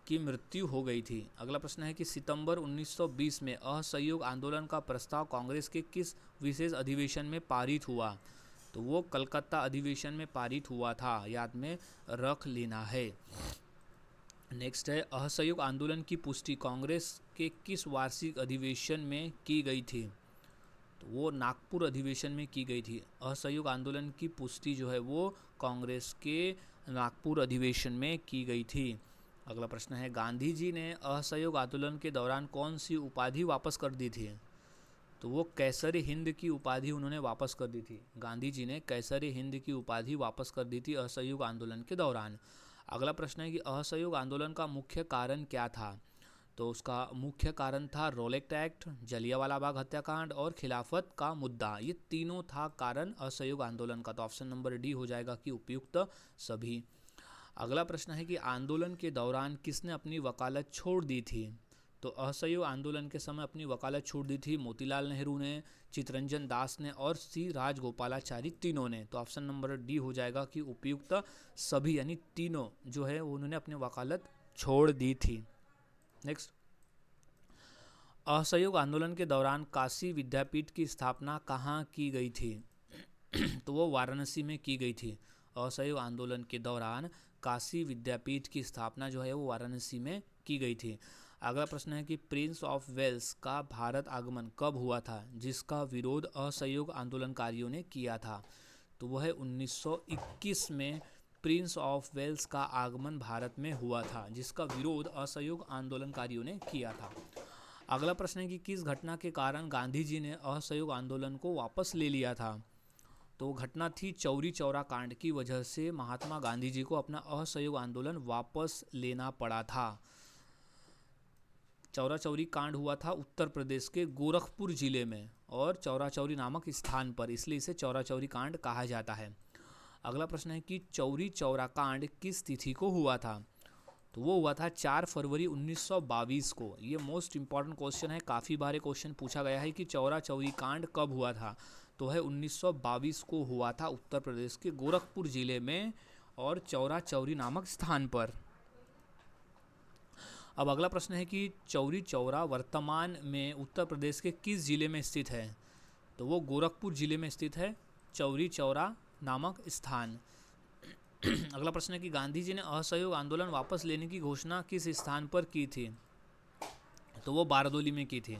Speaker 1: की मृत्यु हो गई थी। अगला प्रश्न है कि सितंबर 1920 में असहयोग आंदोलन का प्रस्ताव कांग्रेस के किस विशेष अधिवेशन में पारित हुआ? तो वो कलकत्ता अधिवेशन में पारित हुआ था, याद में रख लेना है। नेक्स्ट है असहयोग आंदोलन की पुष्टि कांग्रेस के किस वार्षिक अधिवेशन में की गई थी? तो वो नागपुर अधिवेशन में की गई थी। असहयोग आंदोलन की पुष्टि जो है वो कांग्रेस के नागपुर अधिवेशन में की गई थी। अगला प्रश्न है गांधी जी ने असहयोग आंदोलन के दौरान कौन सी उपाधि वापस कर दी थी? तो वो कैसरे हिंद की उपाधि उन्होंने वापस कर दी थी। गांधी जी ने कैसरे हिंद की उपाधि वापस कर दी थी असहयोग आंदोलन के दौरान। अगला प्रश्न है कि असहयोग आंदोलन का मुख्य कारण क्या था? तो उसका मुख्य कारण था रोलेक्ट एक्ट, जलियांवाला बाग हत्याकांड और खिलाफत का मुद्दा। ये तीनों था कारण असहयोग आंदोलन का। तो ऑप्शन नंबर डी हो जाएगा कि उपयुक्त सभी। अगला प्रश्न है कि आंदोलन के दौरान किसने अपनी वकालत छोड़ दी थी? तो असहयोग आंदोलन के समय अपनी वकालत छोड़ दी थी मोतीलाल नेहरू ने, चितरंजन दास ने और सी राजगोपालाचारी, तीनों ने। तो ऑप्शन नंबर डी हो जाएगा कि उपयुक्त सभी, यानी तीनों जो है उन्होंने अपनी वकालत छोड़ दी थी। नेक्स्ट, असहयोग आंदोलन के दौरान काशी विद्यापीठ की स्थापना कहाँ की गई थी? तो वो वाराणसी में की गई थी। असहयोग आंदोलन के दौरान काशी विद्यापीठ की स्थापना जो है वो वाराणसी में की गई थी। अगला प्रश्न है कि प्रिंस ऑफ वेल्स का भारत आगमन कब हुआ था, जिसका विरोध असहयोग आंदोलनकारियों ने किया था? तो वह है 1921 में प्रिंस ऑफ वेल्स का आगमन भारत में हुआ था, जिसका विरोध असहयोग आंदोलनकारियों ने किया था। अगला प्रश्न है कि किस घटना के कारण गांधी जी ने असहयोग आंदोलन को वापस ले लिया था? तो घटना थी चौरी चौरा कांड की वजह से महात्मा गांधी जी को अपना असहयोग आंदोलन वापस लेना पड़ा था। चौरा चौरी कांड हुआ था उत्तर प्रदेश के गोरखपुर जिले में और चौरा चौरी नामक स्थान पर, इसलिए इसे चौरा चौरी कांड कहा जाता है। अगला प्रश्न है कि चौरी चौरा कांड किस तिथि को हुआ था? तो वो हुआ था 4 फरवरी 1922 को। ये मोस्ट इंपॉर्टेंट क्वेश्चन है, काफ़ी बार क्वेश्चन पूछा गया है कि चौरा चौरी कांड कब हुआ था। तो है 1922 को हुआ था उत्तर प्रदेश के गोरखपुर जिले में और चौरा चौरी नामक स्थान पर। अब अगला प्रश्न है कि चौरी चौरा वर्तमान में उत्तर प्रदेश के किस जिले में स्थित है? तो वो गोरखपुर जिले में स्थित है चौरी चौरा नामक स्थान। अगला प्रश्न है कि गांधी जी ने असहयोग आंदोलन वापस लेने की घोषणा किस स्थान पर की थी? तो वो बारदोली में की थी।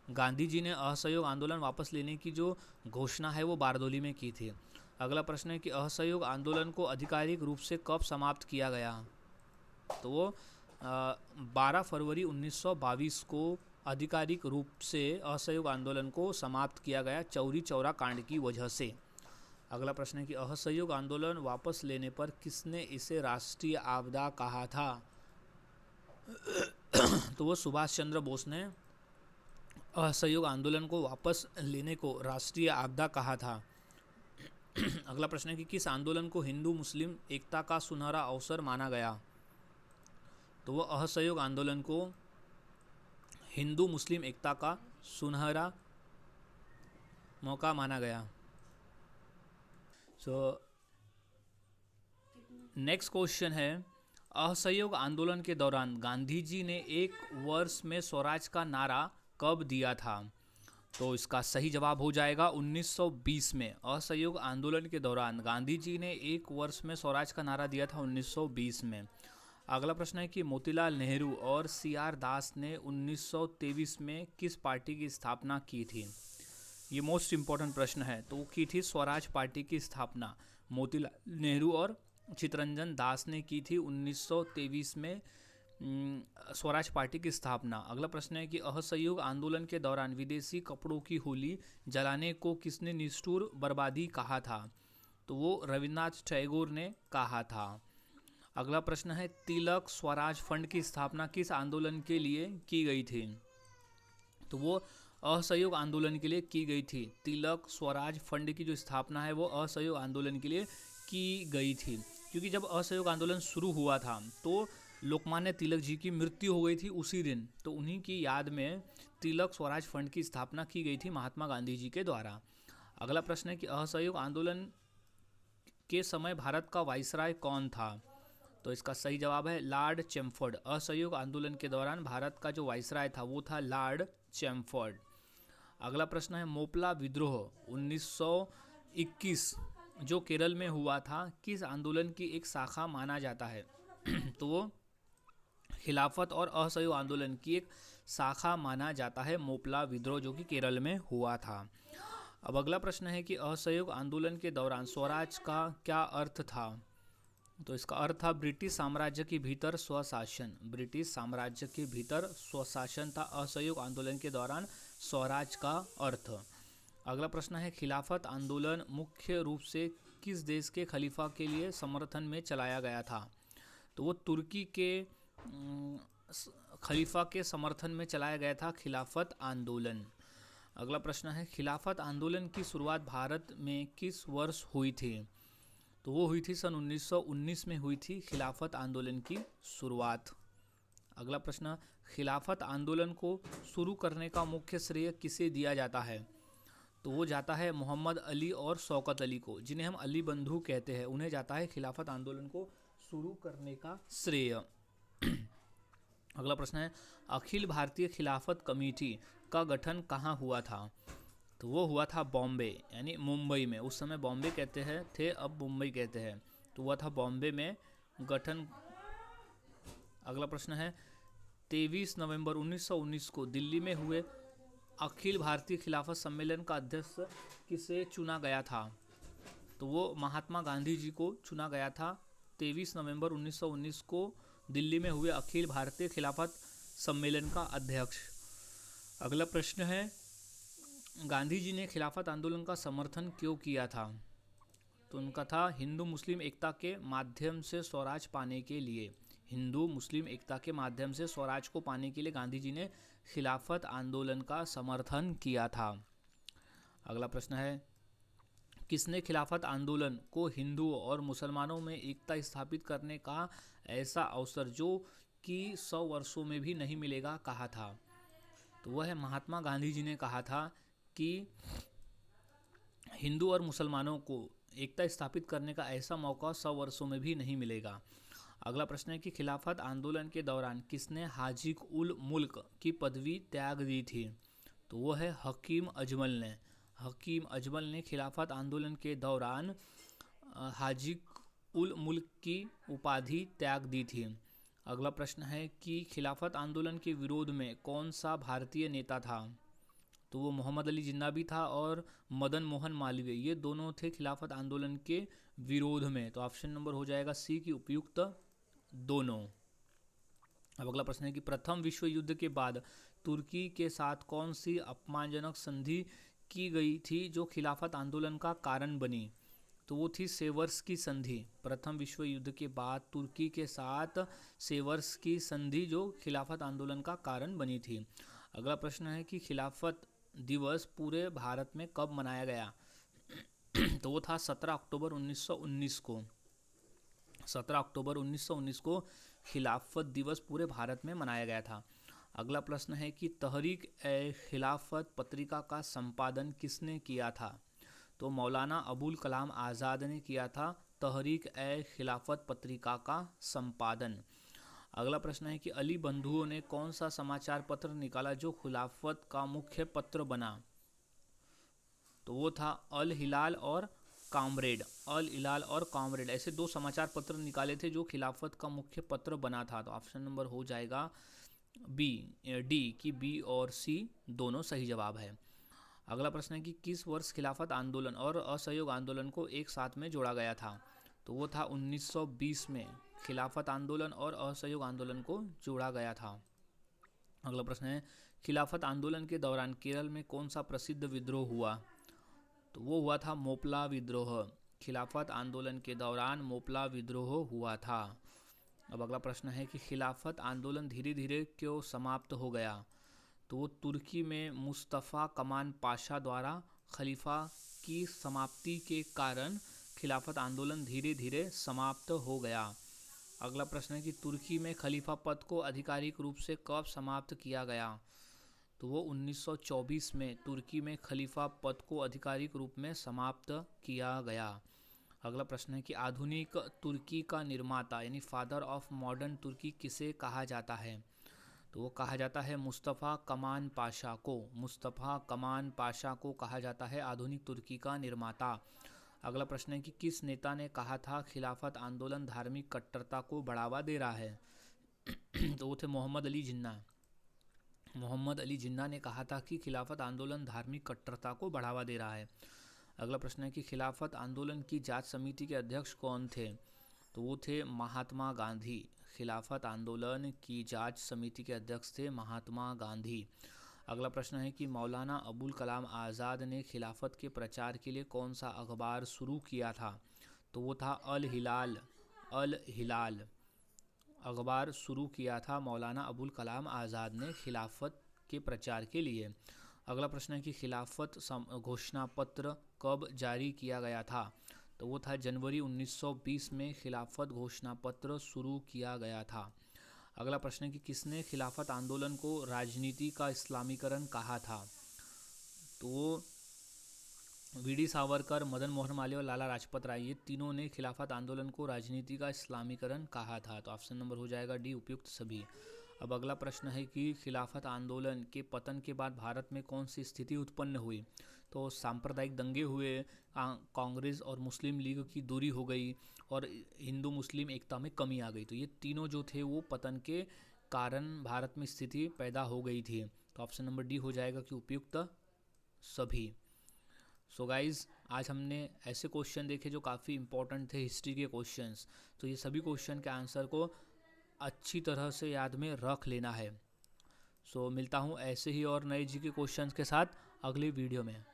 Speaker 1: गांधी जी ने असहयोग आंदोलन वापस लेने की जो घोषणा है वो बारदोली में की थी। अगला प्रश्न है कि असहयोग आंदोलन को आधिकारिक रूप से कब समाप्त किया गया? तो वो 12 फरवरी 1922 को आधिकारिक रूप से असहयोग आंदोलन को समाप्त किया गया चौरी चौरा कांड की वजह से। अगला प्रश्न है कि असहयोग आंदोलन वापस लेने पर किसने इसे राष्ट्रीय आपदा कहा था? तो वो सुभाष चंद्र बोस ने असहयोग आंदोलन को वापस लेने को राष्ट्रीय आपदा कहा था। अगला प्रश्न है कि किस आंदोलन को हिंदू मुस्लिम एकता का सुनहरा अवसर माना गया? तो वो असहयोग आंदोलन को हिंदू मुस्लिम एकता का सुनहरा मौका माना गया। सो नेक्स्ट क्वेश्चन है, असहयोग आंदोलन के दौरान गांधी जी ने एक वर्ष में स्वराज का नारा कब दिया था? तो इसका सही जवाब हो जाएगा 1920 में। असहयोग आंदोलन के दौरान गांधी जी ने एक वर्ष में स्वराज का नारा दिया था 1920 में। अगला प्रश्न है कि मोतीलाल नेहरू और CR दास ने 1923 में किस पार्टी की स्थापना की थी? ये मोस्ट इम्पॉर्टेंट प्रश्न है। तो वो की थी स्वराज पार्टी की स्थापना। मोतीलाल नेहरू और चितरंजन दास ने की थी 1923 में स्वराज पार्टी की स्थापना। अगला प्रश्न है कि असहयोग आंदोलन के दौरान विदेशी कपड़ों की होली जलाने को किसने निष्ठुर बर्बादी कहा था? तो वो रविन्द्रनाथ टैगोर ने कहा था। अगला प्रश्न है, तिलक स्वराज फंड की स्थापना किस आंदोलन के लिए की गई थी? तो वो असहयोग आंदोलन के लिए की गई थी। तिलक स्वराज फंड की जो स्थापना है वो असहयोग आंदोलन के लिए की गई थी, क्योंकि जब असहयोग आंदोलन शुरू हुआ था तो लोकमान्य तिलक जी की मृत्यु हो गई थी उसी दिन, तो उन्हीं की याद में तिलक स्वराज फंड की स्थापना की गई थी महात्मा गांधी जी के द्वारा। अगला प्रश्न है कि असहयोग आंदोलन के समय भारत का वाइसराय कौन था? तो इसका सही जवाब है लॉर्ड चैमफोर्ड। असहयोग आंदोलन के दौरान भारत का जो वाइसराय था वो था लॉर्ड चैमफोर्ड। अगला प्रश्न है, मोपला विद्रोह 1921 जो केरल में हुआ था किस आंदोलन की एक शाखा माना जाता है? तो वो खिलाफत और असहयोग आंदोलन की एक शाखा माना जाता है मोपला विद्रोह, जो कि केरल में हुआ था। अब अगला प्रश्न है कि असहयोग आंदोलन के दौरान स्वराज का क्या अर्थ था? तो इसका अर्थ था ब्रिटिश साम्राज्य के भीतर स्वशासन। ब्रिटिश साम्राज्य के भीतर स्वशासन था असहयोग आंदोलन के दौरान स्वराज का अर्थ। अगला प्रश्न है, खिलाफत आंदोलन मुख्य रूप से किस देश के खलीफा के लिए समर्थन में चलाया गया था? तो वो तुर्की के खलीफा के समर्थन में चलाया गया था खिलाफत आंदोलन। अगला प्रश्न है, खिलाफत आंदोलन की शुरुआत भारत में किस वर्ष हुई थी? तो वो हुई थी सन 1919 में हुई थी खिलाफत आंदोलन की शुरुआत। अगला प्रश्न, खिलाफत आंदोलन को शुरू करने का मुख्य श्रेय किसे दिया जाता है? तो वो जाता है मोहम्मद अली और शौकत अली को, जिन्हें हम अली बंधु कहते हैं, उन्हें जाता है खिलाफत आंदोलन को शुरू करने का श्रेय। अगला प्रश्न है, अखिल भारतीय खिलाफत कमेटी का गठन कहाँ हुआ था? तो वो हुआ था बॉम्बे यानी मुंबई में। उस समय बॉम्बे कहते हैं थे, अब मुंबई कहते हैं, तो हुआ था बॉम्बे में गठन। अगला प्रश्न है, 23 नवंबर 1919 को दिल्ली में हुए अखिल भारतीय खिलाफत सम्मेलन का अध्यक्ष किसे चुना गया था? तो वो महात्मा गांधी जी को चुना गया था 23 नवंबर 1919 को दिल्ली में हुए अखिल भारतीय खिलाफत सम्मेलन का अध्यक्ष। अगला प्रश्न है, गांधी जी ने खिलाफत आंदोलन का समर्थन क्यों किया था? तो उनका था हिंदू मुस्लिम एकता के माध्यम से स्वराज पाने के लिए। हिंदू मुस्लिम एकता के माध्यम से स्वराज को पाने के लिए गांधी जी ने खिलाफत आंदोलन का समर्थन किया था। अगला प्रश्न है, किसने खिलाफत आंदोलन को हिंदुओं और मुसलमानों में एकता स्थापित करने का ऐसा अवसर जो कि 100 वर्षों में भी नहीं मिलेगा कहा था? तो वह है महात्मा गांधी जी ने कहा था कि हिंदू और मुसलमानों को एकता स्थापित करने का ऐसा मौका 100 वर्षों में भी नहीं मिलेगा। अगला प्रश्न है कि खिलाफत आंदोलन के दौरान किसने हाजी उल मुल्क की पदवी त्याग दी थी? तो वो है हकीम अजमल ने। हकीम अजमल ने खिलाफत आंदोलन के दौरान हाजी उल मुल्क की उपाधि त्याग दी थी। अगला प्रश्न है कि खिलाफत आंदोलन के विरोध में कौन सा भारतीय नेता था? तो वो मोहम्मद अली जिन्ना भी था और मदन मोहन मालवीय, ये दोनों थे खिलाफत आंदोलन के विरोध में। तो ऑप्शन नंबर हो जाएगा सी की उपयुक्त दोनों। अब अगला प्रश्न है कि प्रथम विश्व युद्ध के बाद तुर्की के साथ कौन सी अपमानजनक संधि की गई थी जो खिलाफत आंदोलन का कारण बनी? तो वो थी सेवर्स की संधि। प्रथम विश्व युद्ध के बाद तुर्की के साथ सेवर्स की संधि जो खिलाफत आंदोलन का कारण बनी थी। अगला प्रश्न है कि खिलाफत दिवस पूरे भारत में कब मनाया गया? तो वो था 17 अक्टूबर 1919 को। 17 अक्टूबर 1919 को खिलाफत दिवस पूरे भारत में मनाया गया था। अगला प्रश्न है कि तहरीक ए खिलाफत पत्रिका का संपादन किसने किया था? तो मौलाना अबुल कलाम आज़ाद ने किया था तहरीक ए खिलाफत पत्रिका का संपादन। अगला प्रश्न है कि अली बंधुओं ने कौन सा समाचार पत्र निकाला जो खिलाफत का मुख्य पत्र बना? तो वो था अल हिलाल और कामरेड। अल हिलाल और कामरेड ऐसे दो समाचार पत्र निकाले थे जो खिलाफत का मुख्य पत्र बना था। तो ऑप्शन नंबर हो जाएगा डी की बी और सी दोनों सही जवाब है। अगला प्रश्न है कि किस वर्ष खिलाफत आंदोलन और असहयोग आंदोलन को एक साथ में जोड़ा गया था? तो वो था 1920 में खिलाफत आंदोलन और असहयोग आंदोलन को जोड़ा गया था। अगला प्रश्न है, खिलाफत आंदोलन के दौरान केरल में कौन सा प्रसिद्ध विद्रोह हुआ? तो वो हुआ था मोपला विद्रोह। खिलाफत आंदोलन के दौरान मोपला विद्रोह हुआ था। अब अगला प्रश्न है कि खिलाफत आंदोलन धीरे धीरे क्यों समाप्त हो गया। तो वो तुर्की में मुस्तफ़ा कमाल पाशा द्वारा खलीफा की समाप्ति के कारण खिलाफत आंदोलन धीरे धीरे समाप्त हो गया। अगला प्रश्न है कि तुर्की में खलीफा पद को आधिकारिक रूप से कब समाप्त किया गया। तो वो 1924 में तुर्की में खलीफा पद को आधिकारिक रूप में समाप्त किया गया। अगला प्रश्न है कि आधुनिक तुर्की का निर्माता यानी फादर ऑफ मॉडर्न तुर्की किसे कहा जाता है। तो वो कहा जाता है मुस्तफ़ा कमाल पाशा को। मुस्तफ़ा कमाल पाशा को कहा जाता है आधुनिक तुर्की का निर्माता। अगला प्रश्न है कि किस नेता ने कहा था खिलाफत आंदोलन धार्मिक कट्टरता को बढ़ावा दे रहा है। तो वो थे मोहम्मद अली जिन्ना। मोहम्मद अली जिन्ना ने कहा था कि खिलाफत आंदोलन धार्मिक कट्टरता को बढ़ावा दे रहा है। अगला प्रश्न है कि खिलाफत आंदोलन की जांच समिति के अध्यक्ष कौन थे। तो वो थे महात्मा गांधी। खिलाफत आंदोलन की जांच समिति के अध्यक्ष थे महात्मा गांधी। अगला प्रश्न है कि मौलाना अबुल कलाम आज़ाद ने खिलाफत के प्रचार के लिए कौन सा अखबार शुरू किया था। तो वो था अल हिलाल। अल हिलाल अखबार शुरू किया था मौलाना अबुल कलाम आज़ाद ने खिलाफत के प्रचार के लिए। अगला प्रश्न है कि खिलाफत घोषणा पत्र कब जारी किया गया था। तो वो था जनवरी 1920 में खिलाफत घोषणा पत्र शुरू किया गया था। अगला प्रश्न है कि किसने खिलाफत आंदोलन को राजनीति का इस्लामीकरण कहा था। तो वो वी.डी. सावरकर, मदन मोहन मालवीय और लाला लाजपत राय, ये तीनों ने खिलाफत आंदोलन को राजनीति का इस्लामीकरण कहा था। तो ऑप्शन नंबर हो जाएगा डी, उपयुक्त सभी। अब अगला प्रश्न है कि खिलाफत आंदोलन के पतन के बाद भारत में कौन सी स्थिति उत्पन्न हुई। तो सांप्रदायिक दंगे हुए, कांग्रेस और मुस्लिम लीग की दूरी हो गई और हिंदू मुस्लिम एकता में कमी आ गई। तो ये तीनों जो थे वो पतन के कारण भारत में स्थिति पैदा हो गई थी। तो ऑप्शन नंबर डी हो जाएगा कि उपयुक्त सभी। सो गाइज़, आज हमने ऐसे क्वेश्चन देखे जो काफ़ी इंपॉर्टेंट थे, हिस्ट्री के क्वेश्चंस। तो ये सभी क्वेश्चन के आंसर को अच्छी तरह से याद में रख लेना है। सो मिलता हूँ ऐसे ही और नए जी के क्वेश्चंस के साथ अगली वीडियो में।